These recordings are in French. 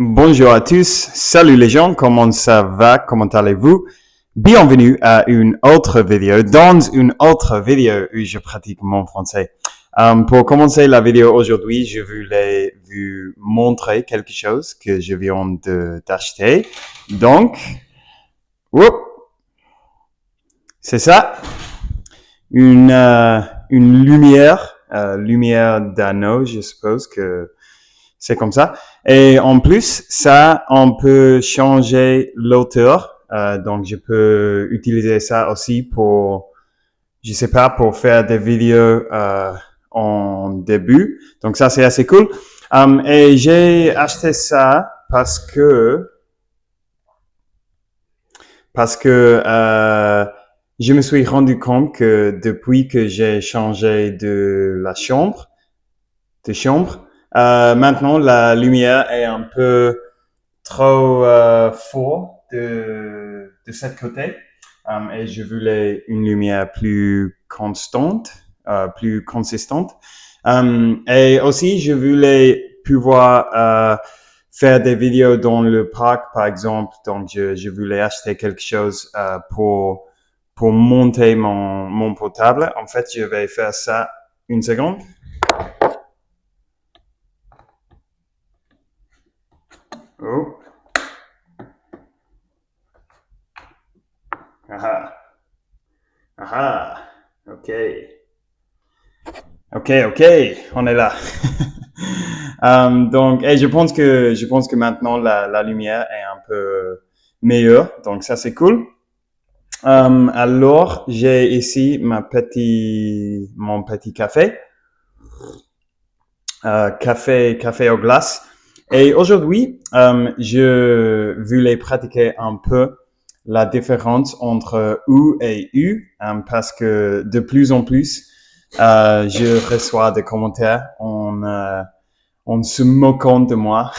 Bonjour à tous, salut les gens, comment ça va, comment allez-vous? Bienvenue à une autre vidéo, dans une autre vidéo où je pratique mon français. Pour commencer la vidéo aujourd'hui, je voulais vous montrer quelque chose que je viens d'acheter. Donc, whoop, c'est ça, une lumière d'anneau, je suppose que c'est comme ça. Et en plus, ça, on peut changer l'auteur. Donc, je peux utiliser ça aussi pour, je sais pas, pour faire des vidéos en début. Donc, ça, c'est assez cool. Et j'ai acheté ça parce que je me suis rendu compte que depuis que j'ai changé de chambre, maintenant la lumière est un peu trop fort de cette côté. Et je voulais une lumière plus constante, plus consistante. Et aussi, je voulais pouvoir faire des vidéos dans le parc, par exemple. Donc, je voulais acheter quelque chose pour monter mon portable. En fait, je vais faire ça une seconde. Oh. Ah. Ah. OK. OK, on est là. Donc, et je pense que maintenant la lumière est un peu meilleure. Donc, ça, c'est cool. Alors, j'ai ici mon petit café. Café aux glaces. Et aujourd'hui, je voulais pratiquer un peu la différence entre ou et u, parce que de plus en plus, je reçois des commentaires en se moquant de moi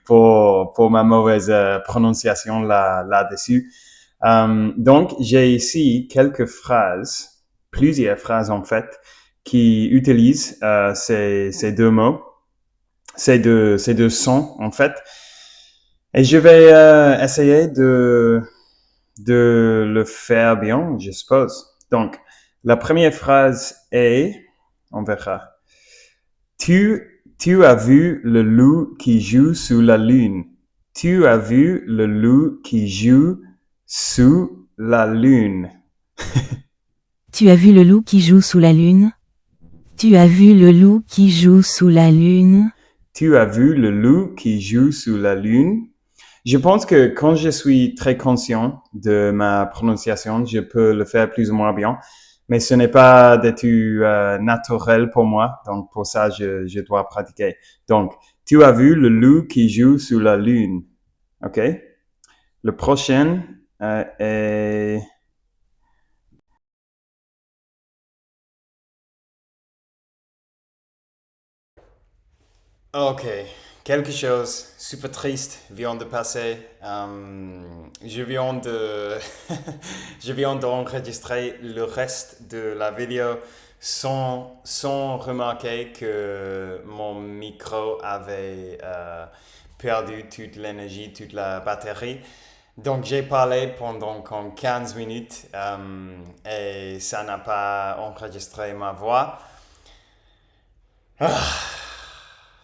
pour ma mauvaise prononciation là-dessus. Donc, j'ai ici plusieurs phrases en fait, qui utilisent ces deux mots, ces deux sons en fait. Et je vais essayer de le faire bien, je suppose. Donc, la première phrase est, on verra. Tu as vu le loup qui joue sous la lune. Tu as vu le loup qui joue sous la lune. Tu as vu le loup qui joue sous la lune? Tu as vu le loup qui joue sous la lune? Tu as vu le loup qui joue sous la lune. Je pense que quand je suis très conscient de ma prononciation, je peux le faire plus ou moins bien. Mais ce n'est pas du tout naturel pour moi. Donc, pour ça, je dois pratiquer. Donc, tu as vu le loup qui joue sous la lune. OK? Le prochain est... Ok, quelque chose super triste vient de passer. Je viens de, je viens d'enregistrer le reste de la vidéo sans remarquer que mon micro avait perdu toute l'énergie, toute la batterie. Donc j'ai parlé pendant 15 minutes et ça n'a pas enregistré ma voix.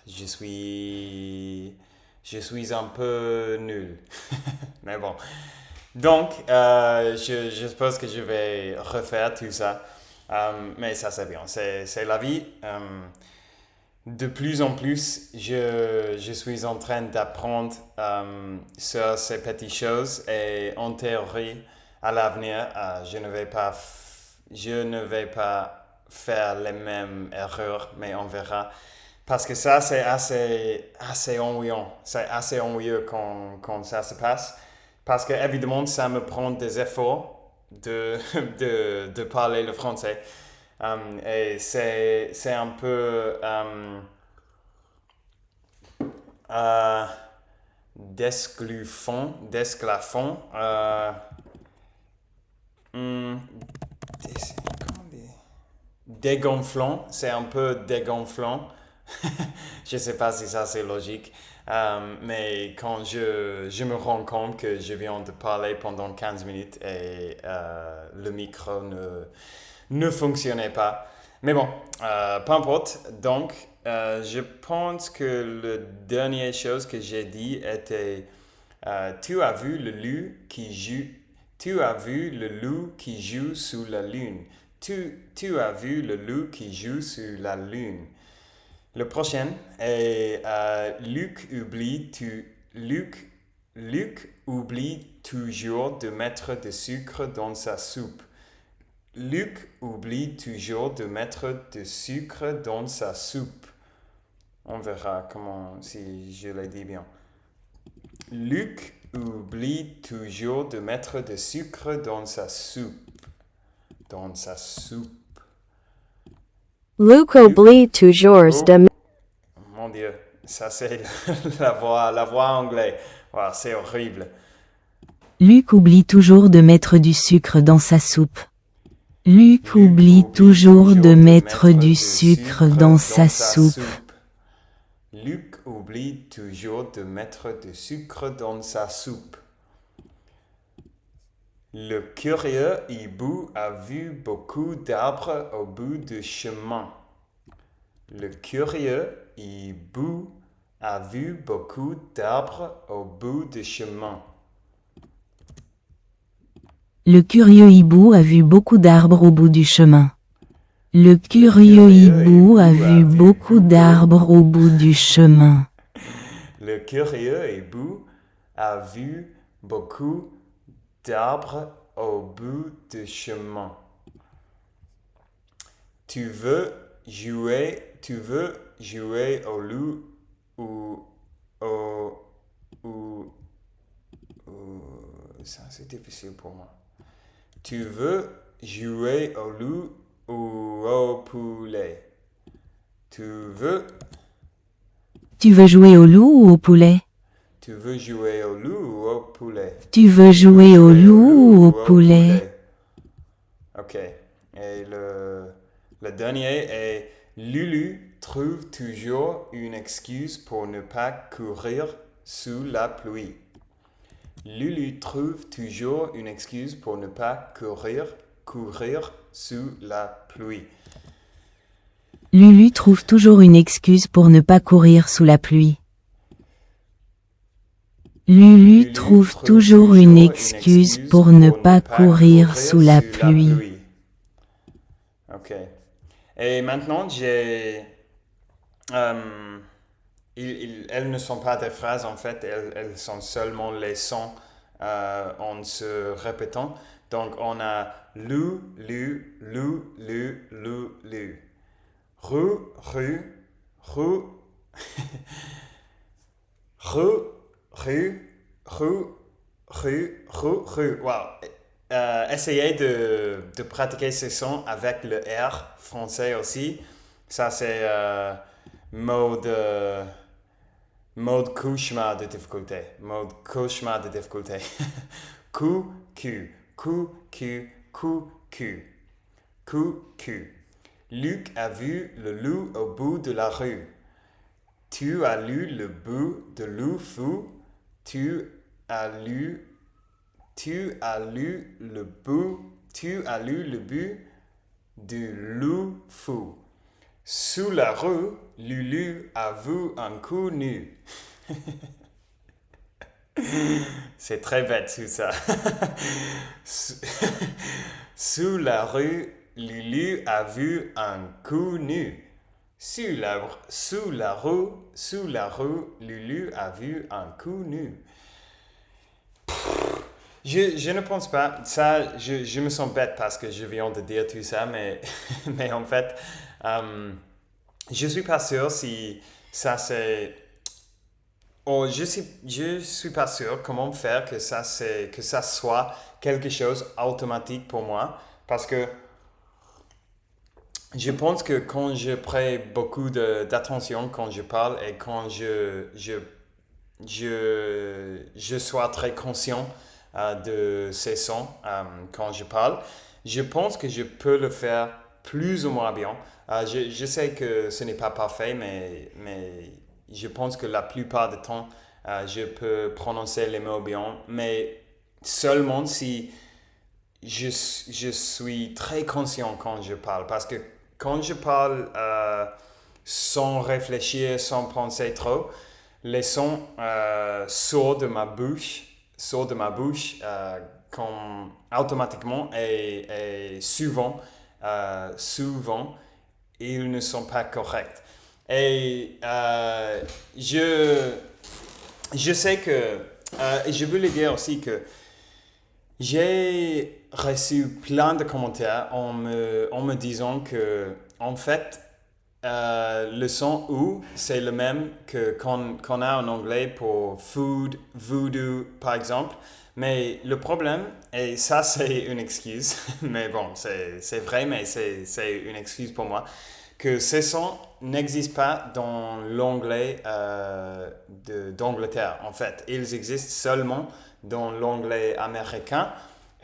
Je suis, je suis un peu nul. Mais bon. Donc, je suppose que je vais refaire tout ça. Mais ça, c'est bien. C'est la vie. De plus en plus, je suis en train d'apprendre sur ces petites choses et en théorie, à l'avenir, je ne vais pas faire les mêmes erreurs, mais on verra. Parce que ça, c'est assez ennuyant. C'est assez ennuyeux quand ça se passe. Parce que, évidemment, ça me prend des efforts de parler le français. Et c'est un peu euh, d'esclafon. Hmm, dégonflant. C'est un peu dégonflant. Je sais pas si ça c'est logique, mais quand je me rends compte que je viens de parler pendant 15 minutes et le micro ne fonctionnait pas. Mais bon, peu importe. Donc, je pense que la dernière chose que j'ai dit était tu as vu le loup qui joue. Tu as vu le loup qui joue sous la lune. Tu as vu le loup qui joue sous la lune. Le prochain est Luc oublie toujours de mettre de sucre dans sa soupe. Luc oublie toujours de mettre de sucre dans sa soupe. On verra comment si je l'ai dit bien. Luc oublie toujours de mettre de sucre dans sa soupe. Dans sa soupe. Luc oublie toujours de Mon Dieu, ça c'est la voix anglaise. Wow, c'est horrible. Luc oublie toujours de mettre du sucre dans sa soupe. Luc oublie toujours de mettre du sucre dans sa soupe. Luc oublie toujours de mettre du sucre dans sa soupe. Le curieux hibou a vu beaucoup d'arbres au bout du chemin. Le curieux hibou a vu beaucoup d'arbres au bout du chemin. Le curieux hibou a vu beaucoup d'arbres au bout du chemin. Le curieux hibou a vu beaucoup d'arbres au bout du chemin. Le curieux hibou a vu beaucoup d'arbres au bout du chemin. Tu veux jouer au loup ou ça c'est difficile pour moi. Tu veux jouer au loup ou au poulet? Tu veux jouer au loup ou au poulet? Tu veux jouer au loup ou au poulet? Tu veux jouer au loup ou au poulet? Ok. Et le dernier est Lulu trouve toujours une excuse pour ne pas courir sous la pluie. Lulu trouve toujours une excuse pour ne pas courir sous la pluie. Lulu trouve toujours une excuse pour ne pas courir sous la pluie. Lulu trouve toujours une excuse pour ne pas courir sous la pluie. Ok. Et maintenant, elles ne sont pas des phrases, en fait, elles sont seulement les sons en se répétant. Donc, on a lu, lu, lu, lu, lu, lu. Rue, rue, rue, rue, rue, rue, rue, rue, rue. Wow. Essayez de pratiquer ces sons avec le R français aussi. Ça, c'est mode cauchemar de difficulté. Mode cauchemar de difficulté. Q, Q, Q, Q, Q, Q. Q, Q. Luc a vu le loup au bout de la rue. Tu as lu le bout de loup fou. Tu as lu le but du loup fou. Sous la rue, Lulu a vu un coup nu. C'est très bête tout ça. Sous la rue, Lulu a vu un coup nu. Sous la rue, Lulu a vu un coup nu. Je ne pense pas, ça, je me sens bête parce que je viens de dire tout ça, mais, mais en fait, je suis pas sûr si ça c'est... Oh, je suis pas sûr comment faire que ça soit quelque chose automatique pour moi, parce que je pense que quand je prête beaucoup d'attention quand je parle et quand je sois très conscient de ces sons quand je parle. Je pense que je peux le faire plus ou moins bien. Je sais que ce n'est pas parfait, mais je pense que la plupart du temps, je peux prononcer les mots bien, mais seulement si je suis très conscient quand je parle. Parce que quand je parle sans réfléchir, sans penser trop, les sons sortent de ma bouche comme automatiquement et souvent, ils ne sont pas corrects. Et je sais que, je voulais dire aussi que j'ai reçu plein de commentaires en me disant que, en fait, le son ou c'est le même qu'on a en anglais pour food, voodoo, par exemple. Mais le problème, et ça c'est une excuse, mais bon, c'est vrai, mais c'est une excuse pour moi, que ces sons n'existent pas dans l'anglais d'Angleterre, en fait. Ils existent seulement dans l'anglais américain.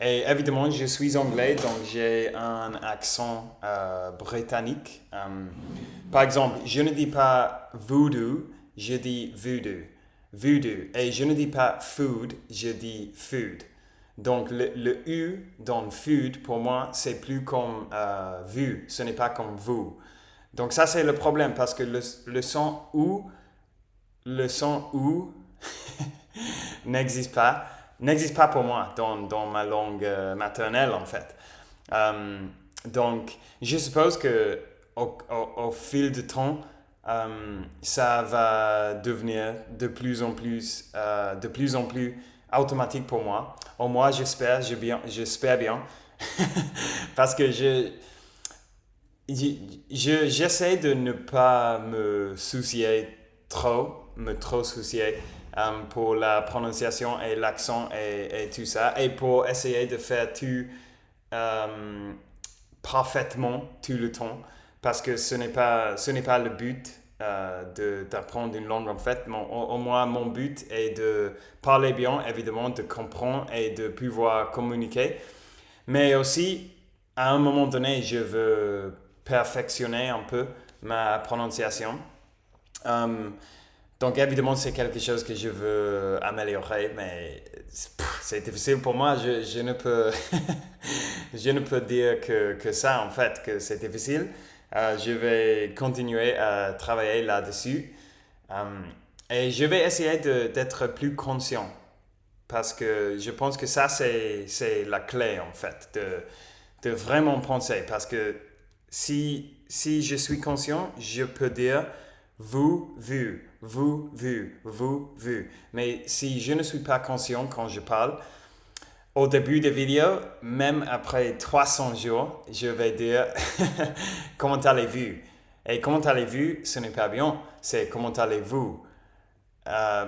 Et évidemment, je suis anglais, donc j'ai un accent britannique. Par exemple, je ne dis pas voodoo, je dis voodoo. Voodoo. Et je ne dis pas food, je dis food. Donc le U dans food, pour moi, c'est plus comme vu, ce n'est pas comme vous. Donc ça, c'est le problème, parce que le son ou n'existe pas, n'existe pas pour moi dans ma langue maternelle, en fait. Donc, je suppose que au fil du temps, ça va devenir de plus en plus automatique pour moi. Au moins, j'espère bien, parce que j'essaie de ne pas me trop soucier pour la prononciation et l'accent et tout ça, et pour essayer de faire tout euh, parfaitement tout le temps, parce que ce n'est pas le but d'apprendre une langue, en fait. Au moins, mon but est de parler bien, évidemment, de comprendre et de pouvoir communiquer. Mais aussi, à un moment donné, je veux perfectionner un peu ma prononciation. Euh, donc, évidemment, c'est quelque chose que je veux améliorer, mais c'est difficile pour moi. Je ne peux, je ne peux dire que ça, en fait, que c'est difficile. Je vais continuer à travailler là-dessus. Euh, et je vais essayer d'être plus conscient, parce que je pense que ça, c'est la clé, en fait, de vraiment penser. Parce que si je suis conscient, je peux dire vous, vu, vous, vu, vous, vu. Mais si je ne suis pas conscient quand je parle, au début de vidéo, même après 300 jours, je vais dire comment allez-vous? Et comment allez-vous, ce n'est pas bien, c'est comment allez-vous? Euh,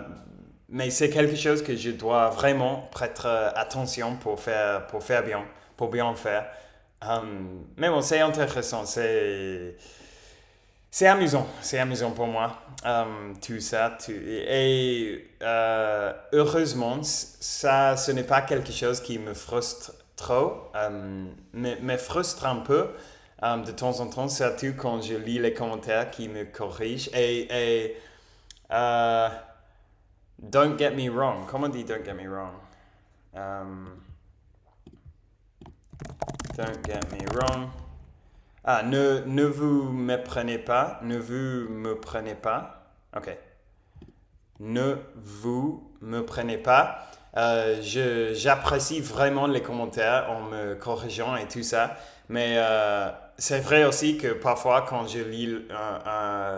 mais c'est quelque chose que je dois vraiment prêter attention pour faire bien, pour bien faire. Mais bon, c'est intéressant, c'est amusant pour moi, tout ça. Et heureusement, ça, ce n'est pas quelque chose qui me frustre trop, mais me frustre un peu de temps en temps, surtout quand je lis les commentaires qui me corrigent. Et don't get me wrong. Comment on dit don't get me wrong? Don't get me wrong. Ah, ne vous méprenez pas. Ne vous me prenez pas. Ok. Ne vous me prenez pas. J'apprécie vraiment les commentaires en me corrigeant et tout ça. Mais c'est vrai aussi que parfois, quand je lis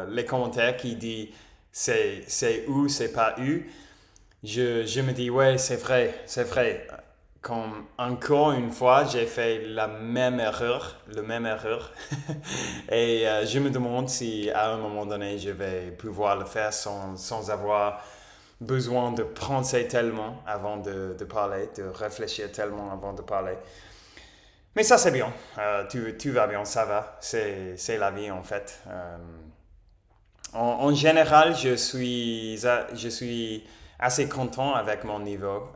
les commentaires qui disent c'est ou, c'est pas eu, je me dis, ouais, c'est vrai, c'est vrai. Comme encore une fois, j'ai fait la même erreur. Et je me demande si à un moment donné, je vais pouvoir le faire sans avoir besoin de penser tellement avant de parler, de réfléchir tellement avant de parler. Mais ça, c'est bien. Tout va bien, ça va. C'est la vie, en fait. En général, je suis assez content avec mon niveau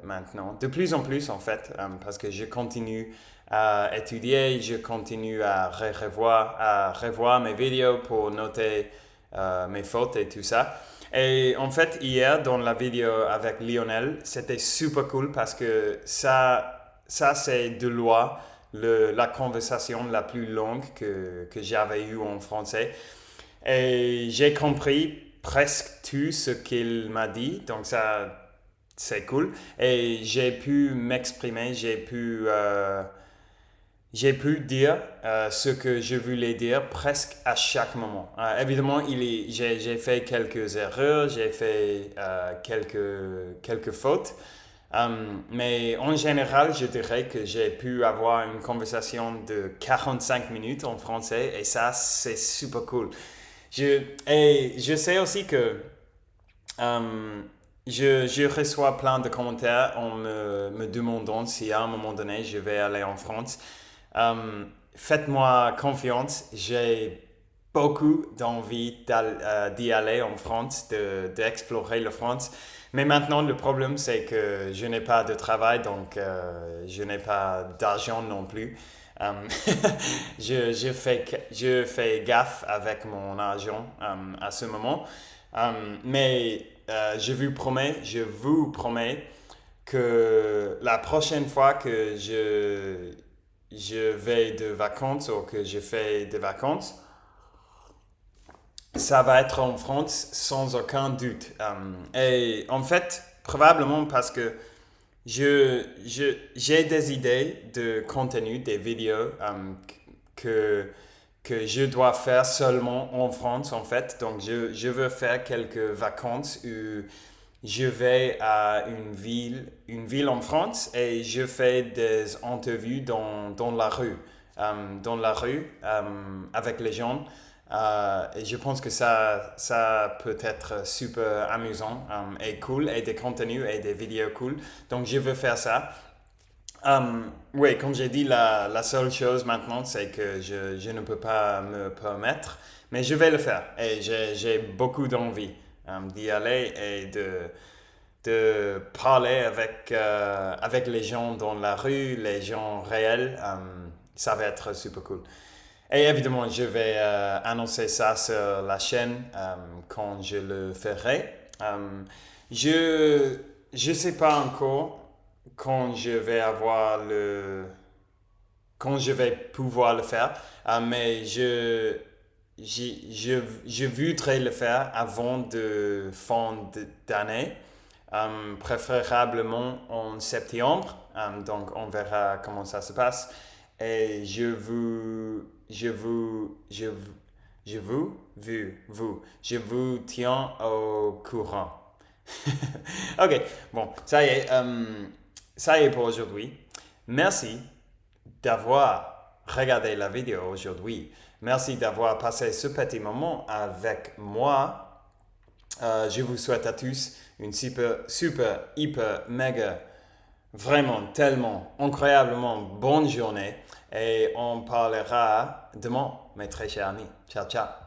maintenant. De plus en plus, en fait, parce que je continue à étudier, je continue à revoir mes vidéos pour noter mes fautes et tout ça. Et en fait, hier, dans la vidéo avec Lionel, c'était super cool parce que ça c'est de loin la conversation la plus longue que j'avais eue en français. Et j'ai compris presque tout ce qu'il m'a dit, donc ça, c'est cool. Et j'ai pu m'exprimer, j'ai pu dire ce que je voulais dire presque à chaque moment. Évidemment, j'ai fait quelques erreurs, j'ai fait quelques fautes. Mais en général, je dirais que j'ai pu avoir une conversation de 45 minutes en français et ça, c'est super cool. Et je sais aussi que je reçois plein de commentaires en me demandant si à un moment donné je vais aller en France. Faites-moi confiance, j'ai beaucoup d'envie d'y aller en France, d'explorer la France. Mais maintenant, le problème, c'est que je n'ai pas de travail, donc je n'ai pas d'argent non plus. Je fais gaffe avec mon argent à ce moment. Mais je vous promets que la prochaine fois que je vais de vacances ou que je fais des vacances, ça va être en France sans aucun doute. Et en fait, probablement parce que j'ai des idées de contenu, des vidéos que je dois faire seulement en France, en fait. Donc, je veux faire quelques vacances où je vais à une ville en France et je fais des interviews dans la rue, avec les gens. Et je pense que ça peut être super amusant et cool, et des contenus et des vidéos cool. Donc, je veux faire ça. Oui, comme j'ai dit, la seule chose maintenant, c'est que je ne peux pas me permettre, mais je vais le faire. Et j'ai beaucoup d'envie d'y aller et de parler avec les gens dans la rue, les gens réels. Ça va être super cool. Et évidemment, je vais annoncer ça sur la chaîne quand je le ferai. Je sais pas encore quand quand je vais pouvoir le faire, mais je voudrais le faire avant de fin d'année, préférablement en septembre. Donc, on verra comment ça se passe. Et je vous tiens au courant. Ok, bon, ça y est pour aujourd'hui. Merci d'avoir regardé la vidéo aujourd'hui. Merci d'avoir passé ce petit moment avec moi. Je vous souhaite à tous une super, super, hyper, méga, vraiment, tellement, incroyablement bonne journée. Et on parlera demain, mes très chers amis. Ciao, ciao.